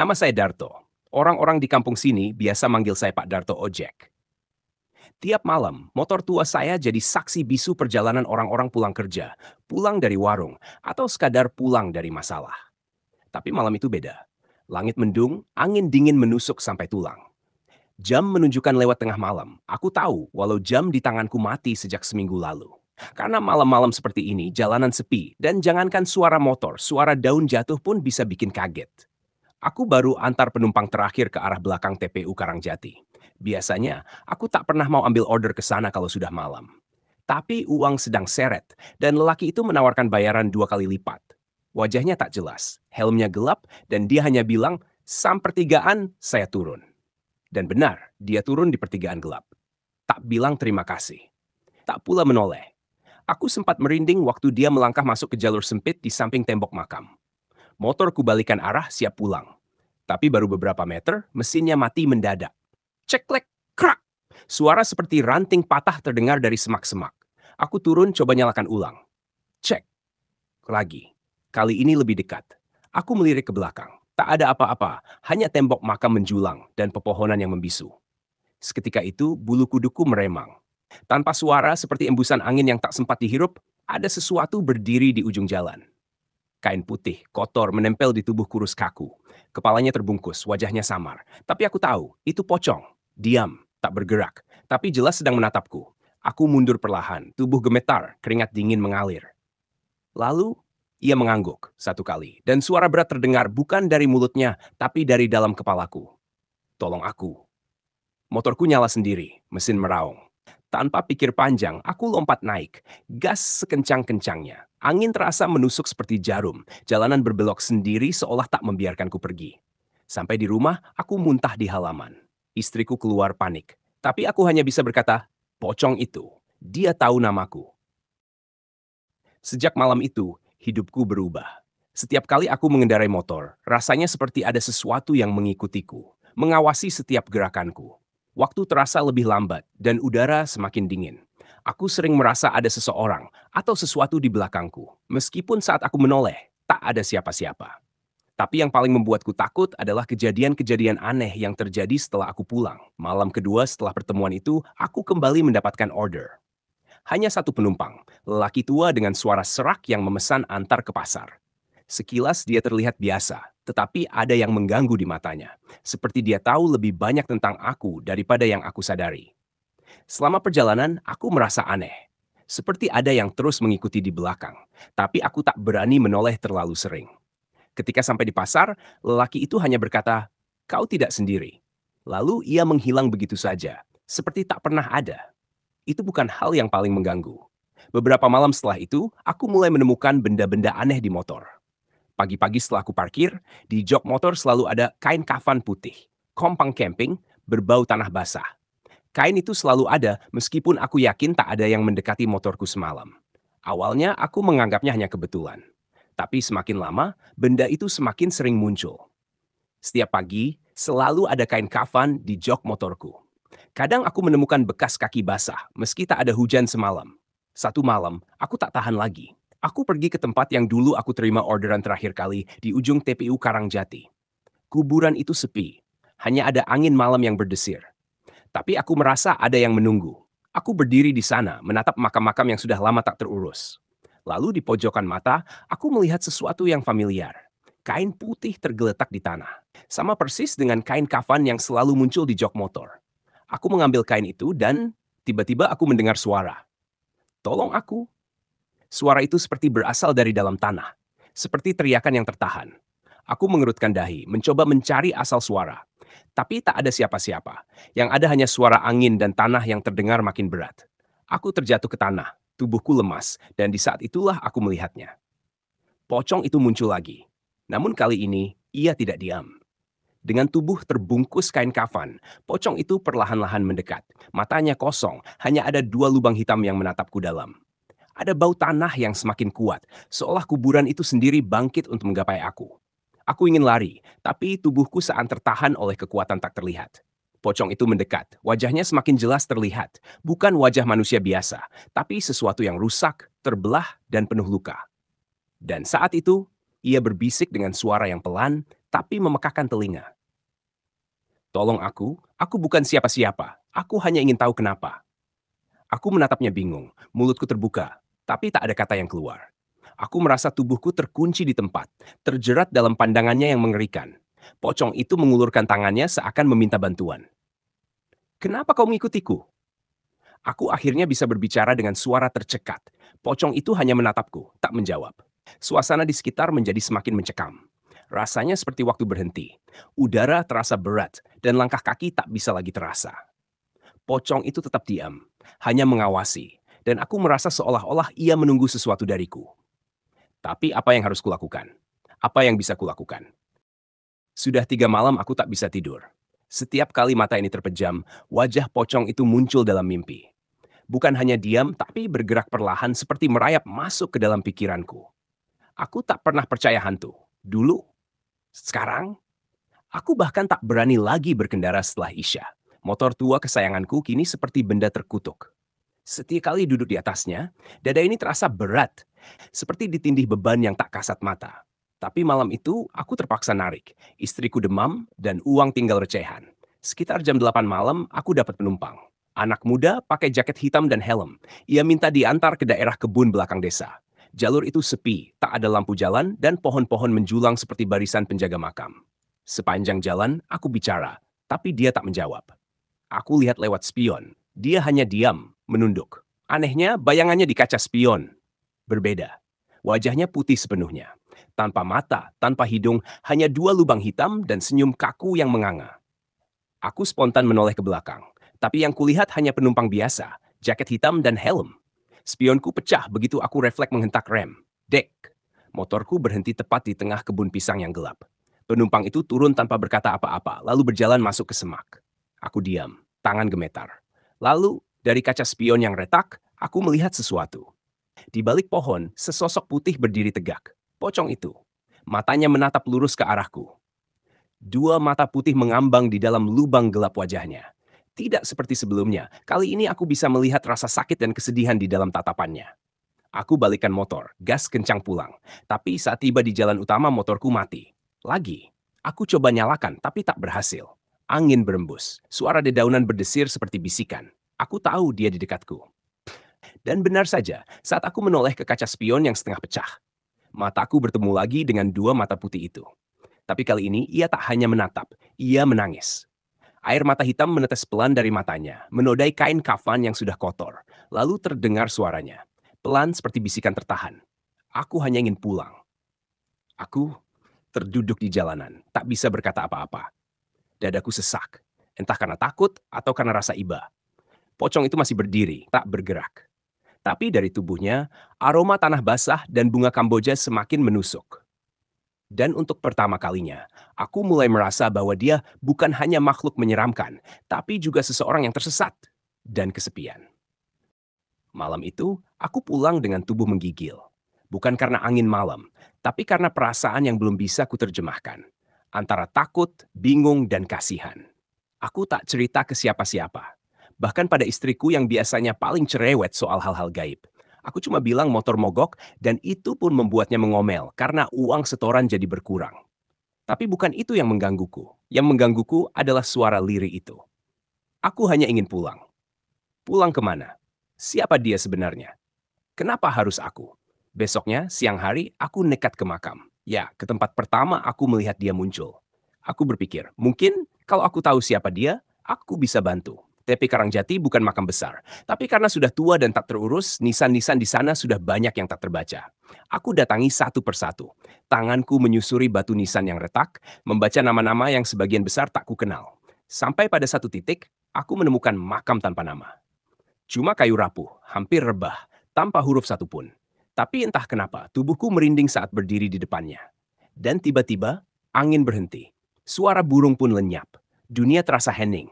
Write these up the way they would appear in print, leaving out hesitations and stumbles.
Nama saya Darto. Orang-orang di kampung sini biasa manggil saya Pak Darto Ojek. Tiap malam, motor tua saya jadi saksi bisu perjalanan orang-orang pulang kerja, pulang dari warung, atau sekadar pulang dari masalah. Tapi malam itu beda. Langit mendung, angin dingin menusuk sampai tulang. Jam menunjukkan lewat tengah malam. Aku tahu walau jam di tanganku mati sejak seminggu lalu. Karena malam-malam seperti ini, jalanan sepi, dan jangankan suara motor, suara daun jatuh pun bisa bikin kaget. Aku baru antar penumpang terakhir ke arah belakang TPU Karangjati. Biasanya, aku tak pernah mau ambil order ke sana kalau sudah malam. Tapi uang sedang seret, dan lelaki itu menawarkan bayaran 2 kali lipat. Wajahnya tak jelas, helmnya gelap, dan dia hanya bilang, "Sampertigaan, saya turun." Dan benar, dia turun di pertigaan gelap. Tak bilang terima kasih. Tak pula menoleh. Aku sempat merinding waktu dia melangkah masuk ke jalur sempit di samping tembok makam. Motor kubalikan arah siap pulang. Tapi baru beberapa meter, mesinnya mati mendadak. Ceklek, krak! Suara seperti ranting patah terdengar dari semak-semak. Aku turun coba nyalakan ulang. Cek. Lagi. Kali ini lebih dekat. Aku melirik ke belakang. Tak ada apa-apa, hanya tembok makam menjulang dan pepohonan yang membisu. Seketika itu, bulu kuduku meremang. Tanpa suara seperti embusan angin yang tak sempat dihirup, ada sesuatu berdiri di ujung jalan. Kain putih, kotor, menempel di tubuh kurus kaku. Kepalanya terbungkus, wajahnya samar. Tapi aku tahu, itu pocong. Diam, tak bergerak. Tapi jelas sedang menatapku. Aku mundur perlahan, tubuh gemetar, keringat dingin mengalir. Lalu, ia mengangguk 1 kali. Dan suara berat terdengar bukan dari mulutnya, tapi dari dalam kepalaku. Tolong aku. Motorku nyala sendiri, mesin meraung. Tanpa pikir panjang, aku lompat naik. Gas sekencang-kencangnya. Angin terasa menusuk seperti jarum. Jalanan berbelok sendiri seolah tak membiarkanku pergi. Sampai di rumah, aku muntah di halaman. Istriku keluar panik. Tapi aku hanya bisa berkata, "Pocong itu. Dia tahu namaku." Sejak malam itu, hidupku berubah. Setiap kali aku mengendarai motor, rasanya seperti ada sesuatu yang mengikutiku, mengawasi setiap gerakanku. Waktu terasa lebih lambat dan udara semakin dingin. Aku sering merasa ada seseorang atau sesuatu di belakangku, meskipun saat aku menoleh, tak ada siapa-siapa. Tapi yang paling membuatku takut adalah kejadian-kejadian aneh yang terjadi setelah aku pulang. Malam kedua setelah pertemuan itu, aku kembali mendapatkan order. Hanya satu penumpang, lelaki tua dengan suara serak yang memesan antar ke pasar. Sekilas dia terlihat biasa, tetapi ada yang mengganggu di matanya. Seperti dia tahu lebih banyak tentang aku daripada yang aku sadari. Selama perjalanan, aku merasa aneh. Seperti ada yang terus mengikuti di belakang, tapi aku tak berani menoleh terlalu sering. Ketika sampai di pasar, lelaki itu hanya berkata, "Kau tidak sendiri." Lalu ia menghilang begitu saja, seperti tak pernah ada. Itu bukan hal yang paling mengganggu. Beberapa malam setelah itu, aku mulai menemukan benda-benda aneh di motor. Pagi-pagi setelah aku parkir, di jok motor selalu ada kain kafan putih, kompang camping, berbau tanah basah. Kain itu selalu ada meskipun aku yakin tak ada yang mendekati motorku semalam. Awalnya aku menganggapnya hanya kebetulan. Tapi semakin lama, benda itu semakin sering muncul. Setiap pagi, selalu ada kain kafan di jok motorku. Kadang aku menemukan bekas kaki basah, meski tak ada hujan semalam. Satu malam, aku tak tahan lagi. Aku pergi ke tempat yang dulu aku terima orderan terakhir kali di ujung TPU Karangjati. Kuburan itu sepi, hanya ada angin malam yang berdesir. Tapi aku merasa ada yang menunggu. Aku berdiri di sana, menatap makam-makam yang sudah lama tak terurus. Lalu di pojokan mata, aku melihat sesuatu yang familiar. Kain putih tergeletak di tanah. Sama persis dengan kain kafan yang selalu muncul di jok motor. Aku mengambil kain itu dan tiba-tiba aku mendengar suara. "Tolong aku." Suara itu seperti berasal dari dalam tanah. Seperti teriakan yang tertahan. Aku mengerutkan dahi, mencoba mencari asal suara. Tapi tak ada siapa-siapa. Yang ada hanya suara angin dan tanah yang terdengar makin berat. Aku terjatuh ke tanah, tubuhku lemas, dan di saat itulah aku melihatnya. Pocong itu muncul lagi. Namun kali ini, ia tidak diam. Dengan tubuh terbungkus kain kafan, pocong itu perlahan-lahan mendekat. Matanya kosong, hanya ada 2 lubang hitam yang menatapku dalam. Ada bau tanah yang semakin kuat, seolah kuburan itu sendiri bangkit untuk menggapai aku. Aku ingin lari, tapi tubuhku saat tertahan oleh kekuatan tak terlihat. Pocong itu mendekat, wajahnya semakin jelas terlihat. Bukan wajah manusia biasa, tapi sesuatu yang rusak, terbelah, dan penuh luka. Dan saat itu, ia berbisik dengan suara yang pelan, tapi memekakkan telinga. Tolong aku bukan siapa-siapa. Aku hanya ingin tahu kenapa. Aku menatapnya bingung, mulutku terbuka, tapi tak ada kata yang keluar. Aku merasa tubuhku terkunci di tempat, terjerat dalam pandangannya yang mengerikan. Pocong itu mengulurkan tangannya seakan meminta bantuan. Kenapa kau mengikutiku? Aku akhirnya bisa berbicara dengan suara tercekat. Pocong itu hanya menatapku, tak menjawab. Suasana di sekitar menjadi semakin mencekam. Rasanya seperti waktu berhenti. Udara terasa berat, dan langkah kaki tak bisa lagi terasa. Pocong itu tetap diam, hanya mengawasi, dan aku merasa seolah-olah ia menunggu sesuatu dariku. Tapi apa yang harus kulakukan? Apa yang bisa kulakukan? Sudah 3 malam aku tak bisa tidur. Setiap kali mata ini terpejam, wajah pocong itu muncul dalam mimpi. Bukan hanya diam, tapi bergerak perlahan seperti merayap masuk ke dalam pikiranku. Aku tak pernah percaya hantu. Dulu, sekarang, aku bahkan tak berani lagi berkendara setelah Isya. Motor tua kesayanganku kini seperti benda terkutuk. Setiap kali duduk di atasnya, dada ini terasa berat, seperti ditindih beban yang tak kasat mata. Tapi malam itu, aku terpaksa narik. Istriku demam, dan uang tinggal recehan. Sekitar jam 8 malam, aku dapat penumpang. Anak muda pakai jaket hitam dan helm. Ia minta diantar ke daerah kebun belakang desa. Jalur itu sepi, tak ada lampu jalan, dan pohon-pohon menjulang seperti barisan penjaga makam. Sepanjang jalan, aku bicara, tapi dia tak menjawab. Aku lihat lewat spion. Dia hanya diam, menunduk. Anehnya, bayangannya di kaca spion. Berbeda. Wajahnya putih sepenuhnya. Tanpa mata, tanpa hidung, hanya 2 lubang hitam dan senyum kaku yang menganga. Aku spontan menoleh ke belakang. Tapi yang kulihat hanya penumpang biasa, jaket hitam dan helm. Spionku pecah begitu aku refleks menghentak rem. Dek. Motorku berhenti tepat di tengah kebun pisang yang gelap. Penumpang itu turun tanpa berkata apa-apa, lalu berjalan masuk ke semak. Aku diam, tangan gemetar. Lalu, dari kaca spion yang retak, aku melihat sesuatu. Di balik pohon, sesosok putih berdiri tegak. Pocong itu. Matanya menatap lurus ke arahku. 2 mata putih mengambang di dalam lubang gelap wajahnya. Tidak seperti sebelumnya, kali ini aku bisa melihat rasa sakit dan kesedihan di dalam tatapannya. Aku balikkan motor, gas kencang pulang. Tapi saat tiba di jalan utama motorku mati. Lagi, aku coba nyalakan tapi tak berhasil. Angin berembus, suara dedaunan berdesir seperti bisikan. Aku tahu dia di dekatku. Dan benar saja, saat aku menoleh ke kaca spion yang setengah pecah, mataku bertemu lagi dengan 2 mata putih itu. Tapi kali ini ia tak hanya menatap, ia menangis. Air mata hitam menetes pelan dari matanya, menodai kain kafan yang sudah kotor. Lalu terdengar suaranya, pelan seperti bisikan tertahan. Aku hanya ingin pulang. Aku terduduk di jalanan, tak bisa berkata apa-apa. Dadaku sesak, entah karena takut atau karena rasa iba. Pocong itu masih berdiri, tak bergerak. Tapi dari tubuhnya, aroma tanah basah dan bunga Kamboja semakin menusuk. Dan untuk pertama kalinya, aku mulai merasa bahwa dia bukan hanya makhluk menyeramkan, tapi juga seseorang yang tersesat dan kesepian. Malam itu, aku pulang dengan tubuh menggigil. Bukan karena angin malam, tapi karena perasaan yang belum bisa kuterjemahkan. Antara takut, bingung, dan kasihan. Aku tak cerita ke siapa-siapa. Bahkan pada istriku yang biasanya paling cerewet soal hal-hal gaib. Aku cuma bilang motor mogok dan itu pun membuatnya mengomel karena uang setoran jadi berkurang. Tapi bukan itu yang menggangguku. Yang menggangguku adalah suara lirih itu. Aku hanya ingin pulang. Pulang kemana? Siapa dia sebenarnya? Kenapa harus aku? Besoknya, siang hari, aku nekat ke makam. Ya, ke tempat pertama aku melihat dia muncul. Aku berpikir, mungkin kalau aku tahu siapa dia, aku bisa bantu. TP Karangjati bukan makam besar, tapi karena sudah tua dan tak terurus, nisan-nisan di sana sudah banyak yang tak terbaca. Aku datangi satu persatu. Tanganku menyusuri batu nisan yang retak, membaca nama-nama yang sebagian besar tak kukenal. Sampai pada satu titik, aku menemukan makam tanpa nama. Cuma kayu rapuh, hampir rebah, tanpa huruf satupun. Tapi entah kenapa, tubuhku merinding saat berdiri di depannya. Dan tiba-tiba, angin berhenti. Suara burung pun lenyap. Dunia terasa hening.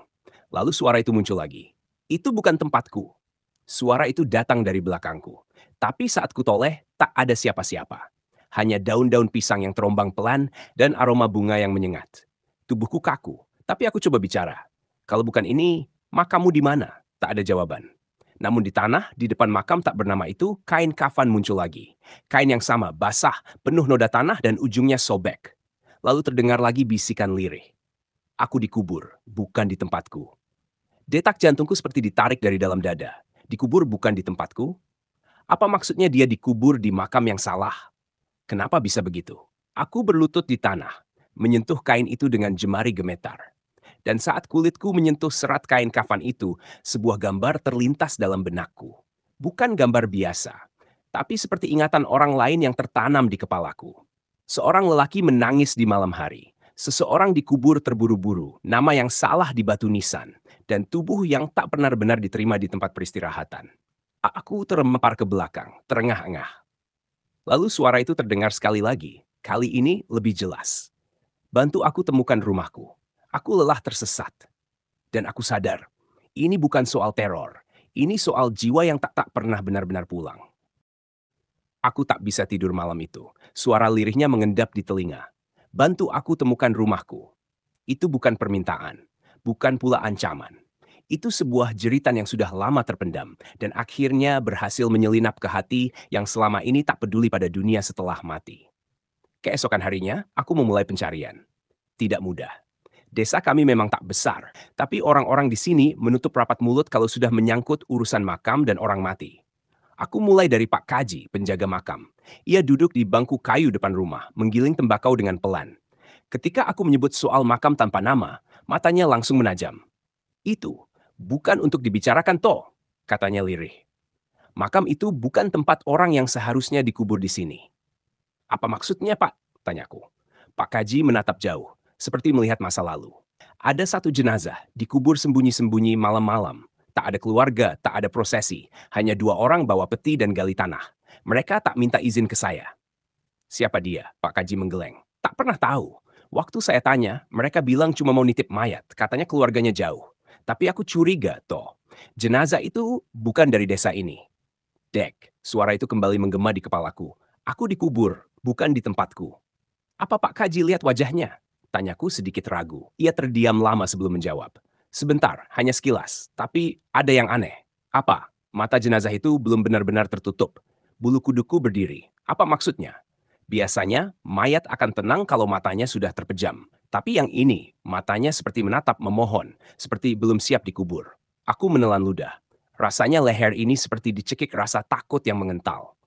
Lalu suara itu muncul lagi. Itu bukan tempatku. Suara itu datang dari belakangku. Tapi saat kutoleh, tak ada siapa-siapa. Hanya daun-daun pisang yang terombang pelan dan aroma bunga yang menyengat. Tubuhku kaku, tapi aku coba bicara. Kalau bukan ini, makammu di mana? Tak ada jawaban. Namun di tanah, di depan makam tak bernama itu, kain kafan muncul lagi. Kain yang sama, basah, penuh noda tanah dan ujungnya sobek. Lalu terdengar lagi bisikan lirih. Aku dikubur, bukan di tempatku. Detak jantungku seperti ditarik dari dalam dada. Dikubur bukan di tempatku? Apa maksudnya dia dikubur di makam yang salah? Kenapa bisa begitu? Aku berlutut di tanah, menyentuh kain itu dengan jemari gemetar. Dan saat kulitku menyentuh serat kain kafan itu, sebuah gambar terlintas dalam benakku. Bukan gambar biasa, tapi seperti ingatan orang lain yang tertanam di kepalaku. Seorang lelaki menangis di malam hari. Seseorang dikubur terburu-buru, nama yang salah di batu nisan, dan tubuh yang tak benar-benar diterima di tempat peristirahatan. Aku terlempar ke belakang, terengah-engah. Lalu suara itu terdengar sekali lagi. Kali ini lebih jelas. Bantu aku temukan rumahku. Aku lelah tersesat. Dan aku sadar, ini bukan soal teror. Ini soal jiwa yang tak pernah benar-benar pulang. Aku tak bisa tidur malam itu. Suara lirihnya mengendap di telinga. Bantu aku temukan rumahku. Itu bukan permintaan, bukan pula ancaman. Itu sebuah jeritan yang sudah lama terpendam dan akhirnya berhasil menyelinap ke hati yang selama ini tak peduli pada dunia setelah mati. Keesokan harinya, aku memulai pencarian. Tidak mudah. Desa kami memang tak besar, tapi orang-orang di sini menutup rapat mulut kalau sudah menyangkut urusan makam dan orang mati. Aku mulai dari Pak Kaji, penjaga makam. Ia duduk di bangku kayu depan rumah, menggiling tembakau dengan pelan. Ketika aku menyebut soal makam tanpa nama, matanya langsung menajam. Itu bukan untuk dibicarakan toh, katanya lirih. Makam itu bukan tempat orang yang seharusnya dikubur di sini. Apa maksudnya, Pak? Tanyaku. Pak Kaji menatap jauh, seperti melihat masa lalu. Ada satu jenazah dikubur sembunyi-sembunyi malam-malam. Tak ada keluarga, tak ada prosesi. Hanya dua orang bawa peti dan gali tanah. Mereka tak minta izin ke saya. Siapa dia? Pak Kaji menggeleng. Tak pernah tahu. Waktu saya tanya, mereka bilang cuma mau nitip mayat. Katanya keluarganya jauh. Tapi aku curiga, toh. Jenazah itu bukan dari desa ini. Dek, suara itu kembali menggema di kepalaku. Aku dikubur, bukan di tempatku. Apa Pak Kaji lihat wajahnya? Tanyaku sedikit ragu. Ia terdiam lama sebelum menjawab. Sebentar, hanya sekilas. Tapi ada yang aneh. Apa? Mata jenazah itu belum benar-benar tertutup. Bulu kuduku berdiri. Apa maksudnya? Biasanya, mayat akan tenang kalau matanya sudah terpejam. Tapi yang ini, matanya seperti menatap memohon, seperti belum siap dikubur. Aku menelan ludah. Rasanya leher ini seperti dicekik rasa takut yang mengental.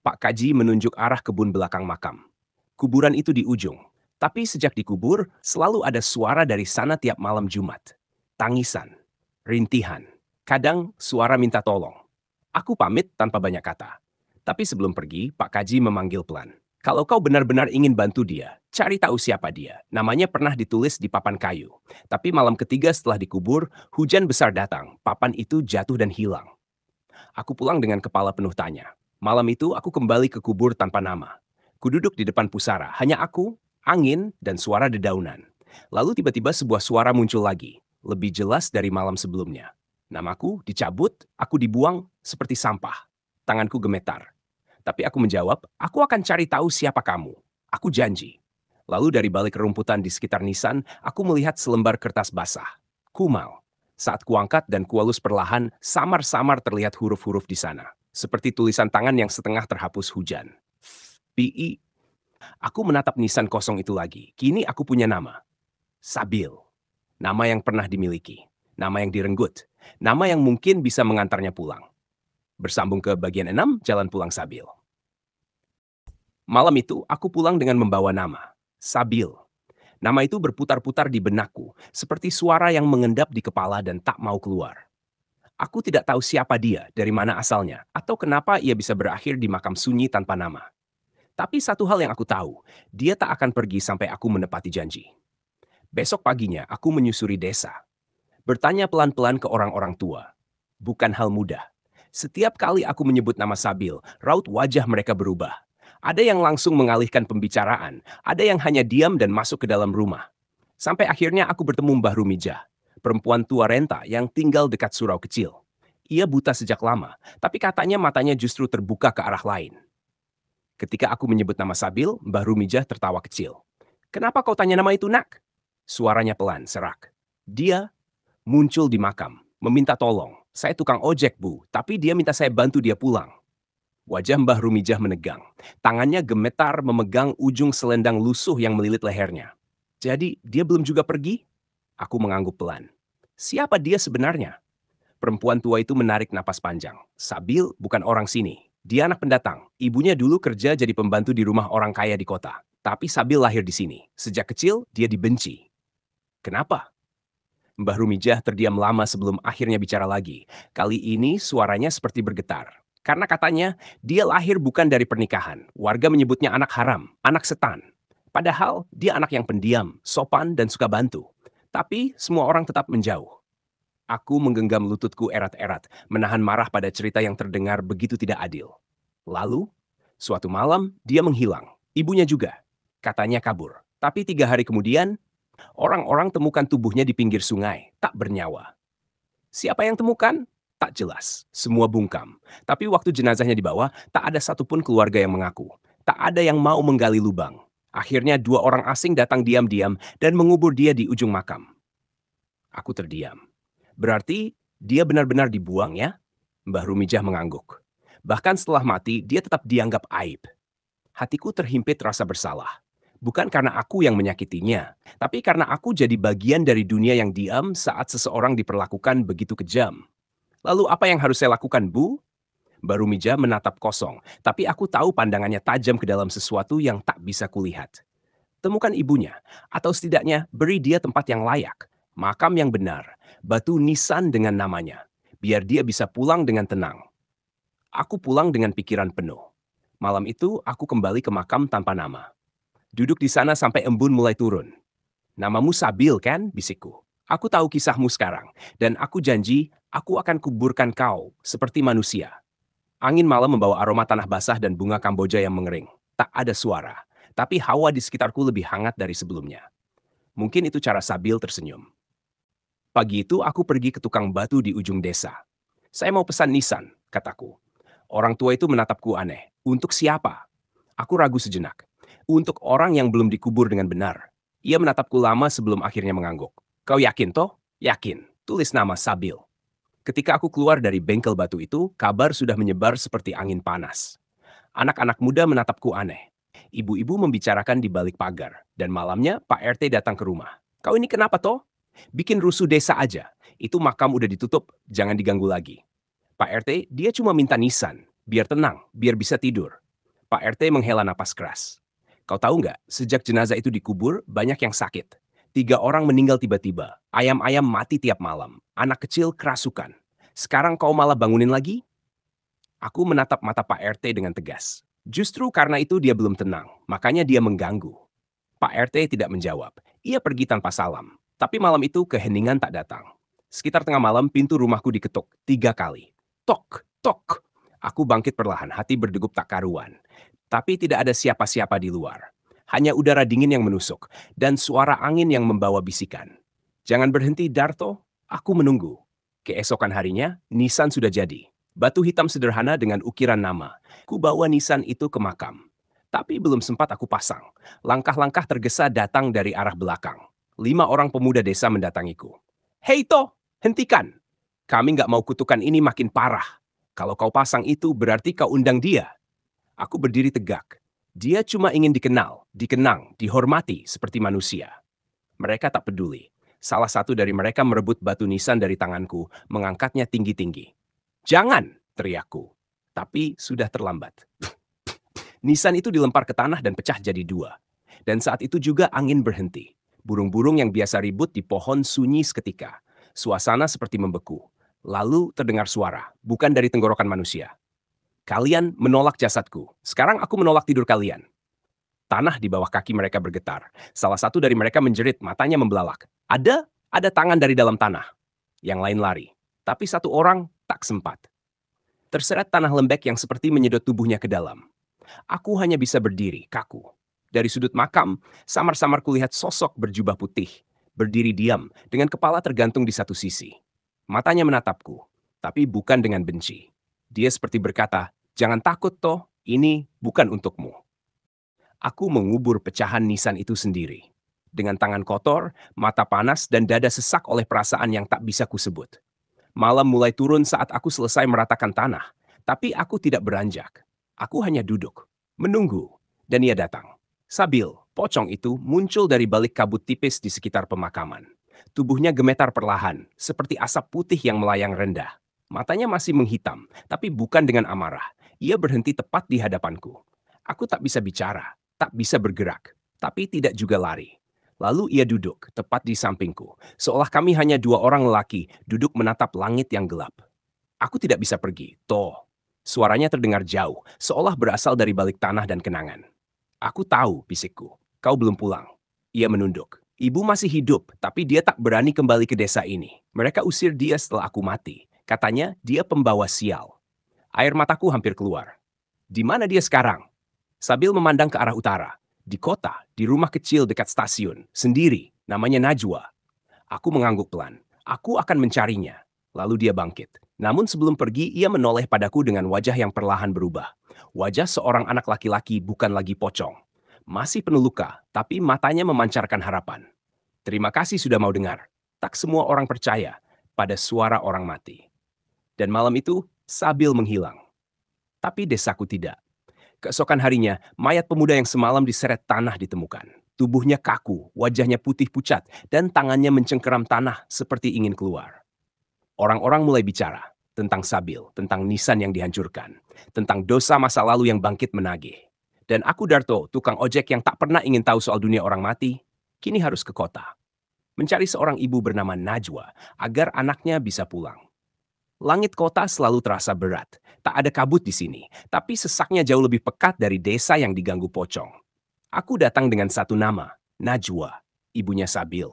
Pak Kaji menunjuk arah kebun belakang makam. Kuburan itu di ujung. Tapi sejak dikubur, selalu ada suara dari sana tiap malam Jumat. Tangisan, rintihan, kadang suara minta tolong. Aku pamit tanpa banyak kata. Tapi sebelum pergi, Pak Kaji memanggil pelan. Kalau kau benar-benar ingin bantu dia, cari tahu siapa dia. Namanya pernah ditulis di papan kayu. Tapi malam ketiga setelah dikubur, hujan besar datang. Papan itu jatuh dan hilang. Aku pulang dengan kepala penuh tanya. Malam itu aku kembali ke kubur tanpa nama. Kududuk di depan pusara, hanya aku, angin, dan suara dedaunan. Lalu tiba-tiba sebuah suara muncul lagi, lebih jelas dari malam sebelumnya. Namaku dicabut, aku dibuang seperti sampah. Tanganku gemetar. Tapi aku menjawab, aku akan cari tahu siapa kamu. Aku janji. Lalu dari balik kerumputan di sekitar nisan, aku melihat selembar kertas basah. Kumal. Saat kuangkat dan kualus perlahan, samar-samar terlihat huruf-huruf di sana. Seperti tulisan tangan yang setengah terhapus hujan. P.I. Aku menatap nisan kosong itu lagi. Kini aku punya nama. Sabil. Nama yang pernah dimiliki. Nama yang direnggut. Nama yang mungkin bisa mengantarnya pulang. Bersambung ke bagian 6, jalan pulang Sabil. Malam itu, aku pulang dengan membawa nama. Sabil. Nama itu berputar-putar di benakku, seperti suara yang mengendap di kepala dan tak mau keluar. Aku tidak tahu siapa dia, dari mana asalnya, atau kenapa ia bisa berakhir di makam sunyi tanpa nama. Tapi satu hal yang aku tahu, dia tak akan pergi sampai aku menepati janji. Besok paginya, aku menyusuri desa. Bertanya pelan-pelan ke orang-orang tua. Bukan hal mudah. Setiap kali aku menyebut nama Sabil, raut wajah mereka berubah. Ada yang langsung mengalihkan pembicaraan, ada yang hanya diam dan masuk ke dalam rumah. Sampai akhirnya aku bertemu Mbah Rumijah, perempuan tua renta yang tinggal dekat surau kecil. Ia buta sejak lama, tapi katanya matanya justru terbuka ke arah lain. Ketika aku menyebut nama Sabil, Mbah Rumijah tertawa kecil. Kenapa kau tanya nama itu, nak? Suaranya pelan, serak. Dia muncul di makam, meminta tolong. Saya tukang ojek, Bu, tapi dia minta saya bantu dia pulang. Wajah Mbah Rumijah menegang. Tangannya gemetar memegang ujung selendang lusuh yang melilit lehernya. Jadi, dia belum juga pergi? Aku mengangguk pelan. Siapa dia sebenarnya? Perempuan tua itu menarik napas panjang. Sabil bukan orang sini. Dia anak pendatang. Ibunya dulu kerja jadi pembantu di rumah orang kaya di kota. Tapi Sabil lahir di sini. Sejak kecil, dia dibenci. Kenapa? Mbah Rumijah terdiam lama sebelum akhirnya bicara lagi. Kali ini suaranya seperti bergetar. Karena katanya, dia lahir bukan dari pernikahan. Warga menyebutnya anak haram, anak setan. Padahal, dia anak yang pendiam, sopan, dan suka bantu. Tapi, semua orang tetap menjauh. Aku menggenggam lututku erat-erat, menahan marah pada cerita yang terdengar begitu tidak adil. Lalu, suatu malam, dia menghilang. Ibunya juga. Katanya kabur. Tapi 3 hari kemudian, orang-orang temukan tubuhnya di pinggir sungai, tak bernyawa. Siapa yang temukan? Tak jelas. Semua bungkam. Tapi waktu jenazahnya dibawa, tak ada satupun keluarga yang mengaku. Tak ada yang mau menggali lubang. Akhirnya 2 orang asing datang diam-diam dan mengubur dia di ujung makam. Aku terdiam. Berarti dia benar-benar dibuang ya? Mbah Rumijah mengangguk. Bahkan setelah mati, dia tetap dianggap aib. Hatiku terhimpit rasa bersalah. Bukan karena aku yang menyakitinya, tapi karena aku jadi bagian dari dunia yang diam saat seseorang diperlakukan begitu kejam. Lalu apa yang harus saya lakukan, Bu? Mbah Rumijah menatap kosong, tapi aku tahu pandangannya tajam ke dalam sesuatu yang tak bisa kulihat. Temukan ibunya, atau setidaknya beri dia tempat yang layak, makam yang benar, batu nisan dengan namanya, biar dia bisa pulang dengan tenang. Aku pulang dengan pikiran penuh. Malam itu aku kembali ke makam tanpa nama. Duduk di sana sampai embun mulai turun. Namamu Sabil kan, bisikku. Aku tahu kisahmu sekarang, dan aku janji aku akan kuburkan kau seperti manusia. Angin malam membawa aroma tanah basah dan bunga Kamboja yang mengering. Tak ada suara, tapi hawa di sekitarku lebih hangat dari sebelumnya. Mungkin itu cara Sabil tersenyum. Pagi itu aku pergi ke tukang batu di ujung desa. Saya mau pesan nisan, kataku. Orang tua itu menatapku aneh. Untuk siapa? Aku ragu sejenak. Untuk orang yang belum dikubur dengan benar. Ia menatapku lama sebelum akhirnya mengangguk. Kau yakin toh? Yakin. Tulis nama Sabil. Ketika aku keluar dari bengkel batu itu, kabar sudah menyebar seperti angin panas. Anak-anak muda menatapku aneh. Ibu-ibu membicarakan di balik pagar, dan malamnya Pak RT datang ke rumah. Kau ini kenapa toh? Bikin rusuh desa aja. Itu makam udah ditutup, jangan diganggu lagi. Pak RT, dia cuma minta nisan, biar tenang, biar bisa tidur. Pak RT menghela napas keras. Kau tahu nggak, sejak jenazah itu dikubur, banyak yang sakit. 3 orang meninggal tiba-tiba. Ayam-ayam mati tiap malam. Anak kecil kerasukan. Sekarang kau malah bangunin lagi? Aku menatap mata Pak RT dengan tegas. Justru karena itu dia belum tenang, makanya dia mengganggu. Pak RT tidak menjawab. Ia pergi tanpa salam. Tapi malam itu keheningan tak datang. Sekitar tengah malam pintu rumahku diketuk 3 kali. Tok, tok. Aku bangkit perlahan, hati berdegup tak karuan. Tapi tidak ada siapa-siapa di luar. Hanya udara dingin yang menusuk dan suara angin yang membawa bisikan. Jangan berhenti, Darto. Aku menunggu. Keesokan harinya, nisan sudah jadi. Batu hitam sederhana dengan ukiran nama. Ku bawa nisan itu ke makam. Tapi belum sempat aku pasang. Langkah-langkah tergesa datang dari arah belakang. 5 orang pemuda desa mendatangiku. Hei toh, hentikan. Kami nggak mau kutukan ini makin parah. Kalau kau pasang itu berarti kau undang dia. Aku berdiri tegak. Dia cuma ingin dikenal, dikenang, dihormati seperti manusia. Mereka tak peduli. Salah satu dari mereka merebut batu nisan dari tanganku, mengangkatnya tinggi-tinggi. Jangan, teriakku. Tapi sudah terlambat. Nisan itu dilempar ke tanah dan pecah jadi 2. Dan saat itu juga angin berhenti. Burung-burung yang biasa ribut di pohon sunyi seketika. Suasana seperti membeku. Lalu terdengar suara, bukan dari tenggorokan manusia. Kalian menolak jasadku. Sekarang aku menolak tidur kalian. Tanah di bawah kaki mereka bergetar. Salah satu dari mereka menjerit, matanya membelalak. Ada tangan dari dalam tanah. Yang lain lari. Tapi 1 orang tak sempat. Terseret tanah lembek yang seperti menyedot tubuhnya ke dalam. Aku hanya bisa berdiri, kaku. Dari sudut makam, samar-samar kulihat sosok berjubah putih. Berdiri diam, dengan kepala tergantung di satu sisi. Matanya menatapku, tapi bukan dengan benci. Dia seperti berkata, jangan takut toh, ini bukan untukmu. Aku mengubur pecahan nisan itu sendiri. Dengan tangan kotor, mata panas, dan dada sesak oleh perasaan yang tak bisa kusebut. Malam mulai turun saat aku selesai meratakan tanah, tapi aku tidak beranjak. Aku hanya duduk, menunggu, dan ia datang. Sabil, pocong itu muncul dari balik kabut tipis di sekitar pemakaman. Tubuhnya gemetar perlahan, seperti asap putih yang melayang rendah. Matanya masih menghitam, tapi bukan dengan amarah. Ia berhenti tepat di hadapanku. Aku tak bisa bicara, tak bisa bergerak, tapi tidak juga lari. Lalu ia duduk tepat di sampingku, seolah kami hanya dua orang lelaki duduk menatap langit yang gelap. Aku tidak bisa pergi, toh. Suaranya terdengar jauh, seolah berasal dari balik tanah dan kenangan. Aku tahu, bisikku. Kau belum pulang. Ia menunduk. Ibu masih hidup, tapi dia tak berani kembali ke desa ini. Mereka usir dia setelah aku mati. Katanya dia pembawa sial. Air mataku hampir keluar. Di mana dia sekarang? Sambil memandang ke arah utara. Di kota, di rumah kecil dekat stasiun. Sendiri, namanya Najwa. Aku mengangguk pelan. Aku akan mencarinya. Lalu dia bangkit. Namun sebelum pergi, ia menoleh padaku dengan wajah yang perlahan berubah. Wajah seorang anak laki-laki bukan lagi pocong. Masih penuh luka, tapi matanya memancarkan harapan. Terima kasih sudah mau dengar. Tak semua orang percaya pada suara orang mati. Dan malam itu, Sabil menghilang. Tapi desaku tidak. Keesokan harinya, mayat pemuda yang semalam diseret tanah ditemukan. Tubuhnya kaku, wajahnya putih pucat, dan tangannya mencengkeram tanah seperti ingin keluar. Orang-orang mulai bicara tentang Sabil, tentang nisan yang dihancurkan, tentang dosa masa lalu yang bangkit menagih. Dan aku Darto, tukang ojek yang tak pernah ingin tahu soal dunia orang mati, kini harus ke kota. Mencari seorang ibu bernama Najwa agar anaknya bisa pulang. Langit kota selalu terasa berat. Tak ada kabut di sini, tapi sesaknya jauh lebih pekat dari desa yang diganggu pocong. Aku datang dengan satu nama, Najwa, ibunya Sabil.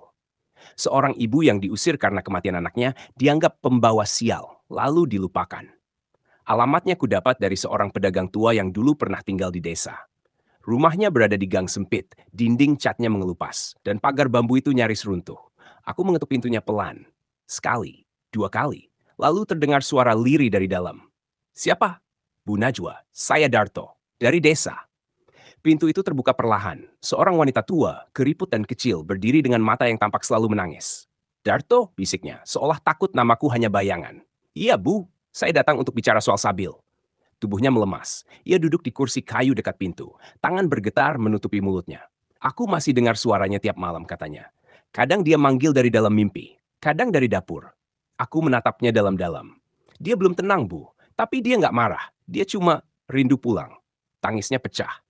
Seorang ibu yang diusir karena kematian anaknya dianggap pembawa sial, lalu dilupakan. Alamatnya kudapat dari seorang pedagang tua yang dulu pernah tinggal di desa. Rumahnya berada di gang sempit, dinding catnya mengelupas, dan pagar bambu itu nyaris runtuh. Aku mengetuk pintunya pelan. Sekali, dua kali. Lalu terdengar suara lirih dari dalam. Siapa? Bu Najwa, saya Darto, dari desa. Pintu itu terbuka perlahan. Seorang wanita tua, keriput dan kecil, berdiri dengan mata yang tampak selalu menangis. Darto, bisiknya, seolah takut namaku hanya bayangan. Iya, Bu. Saya datang untuk bicara soal Sabil. Tubuhnya melemas. Ia duduk di kursi kayu dekat pintu. Tangan bergetar menutupi mulutnya. Aku masih dengar suaranya tiap malam, katanya. Kadang dia manggil dari dalam mimpi. Kadang dari dapur. Aku menatapnya dalam-dalam. Dia belum tenang, Bu. Tapi dia nggak marah. Dia cuma rindu pulang. Tangisnya pecah.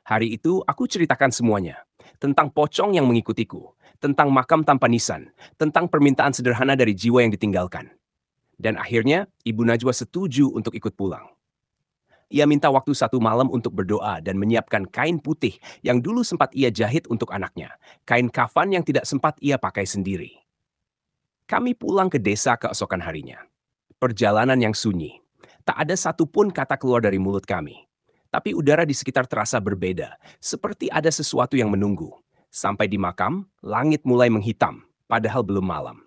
Hari itu aku ceritakan semuanya. Tentang pocong yang mengikutiku. Tentang makam tanpa nisan. Tentang permintaan sederhana dari jiwa yang ditinggalkan. Dan akhirnya, Ibu Najwa setuju untuk ikut pulang. Ia minta waktu satu malam untuk berdoa dan menyiapkan kain putih yang dulu sempat ia jahit untuk anaknya. Kain kafan yang tidak sempat ia pakai sendiri. Kami pulang ke desa keesokan harinya. Perjalanan yang sunyi. Tak ada satupun kata keluar dari mulut kami. Tapi udara di sekitar terasa berbeda, seperti ada sesuatu yang menunggu. Sampai di makam, langit mulai menghitam, padahal belum malam.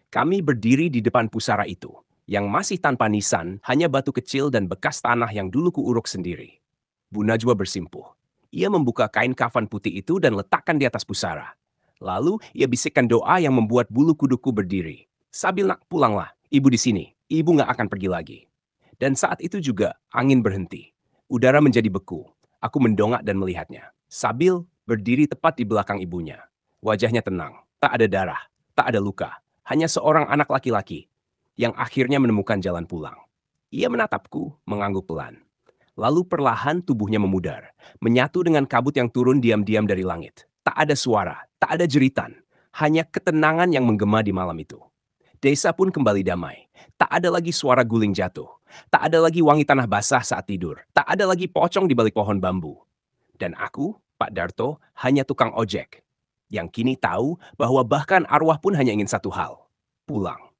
Kami berdiri di depan pusara itu, yang masih tanpa nisan, hanya batu kecil dan bekas tanah yang dulu kuuruk sendiri. Bu Najwa bersimpuh. Ia membuka kain kafan putih itu dan letakkan di atas pusara. Lalu ia bisikkan doa yang membuat bulu kuduku berdiri. Sabil nak pulanglah, ibu di sini. Ibu nggak akan pergi lagi. Dan saat itu juga angin berhenti. Udara menjadi beku. Aku mendongak dan melihatnya. Sabil berdiri tepat di belakang ibunya. Wajahnya tenang. Tak ada darah. Tak ada luka. Hanya seorang anak laki-laki yang akhirnya menemukan jalan pulang. Ia menatapku, mengangguk pelan. Lalu perlahan tubuhnya memudar, menyatu dengan kabut yang turun diam-diam dari langit. Tak ada suara, tak ada jeritan, hanya ketenangan yang menggema di malam itu. Desa pun kembali damai. Tak ada lagi suara guling jatuh. Tak ada lagi wangi tanah basah saat tidur. Tak ada lagi pocong di balik pohon bambu. Dan aku, Pak Darto, hanya tukang ojek. Yang kini tahu bahwa bahkan arwah pun hanya ingin satu hal, pulang.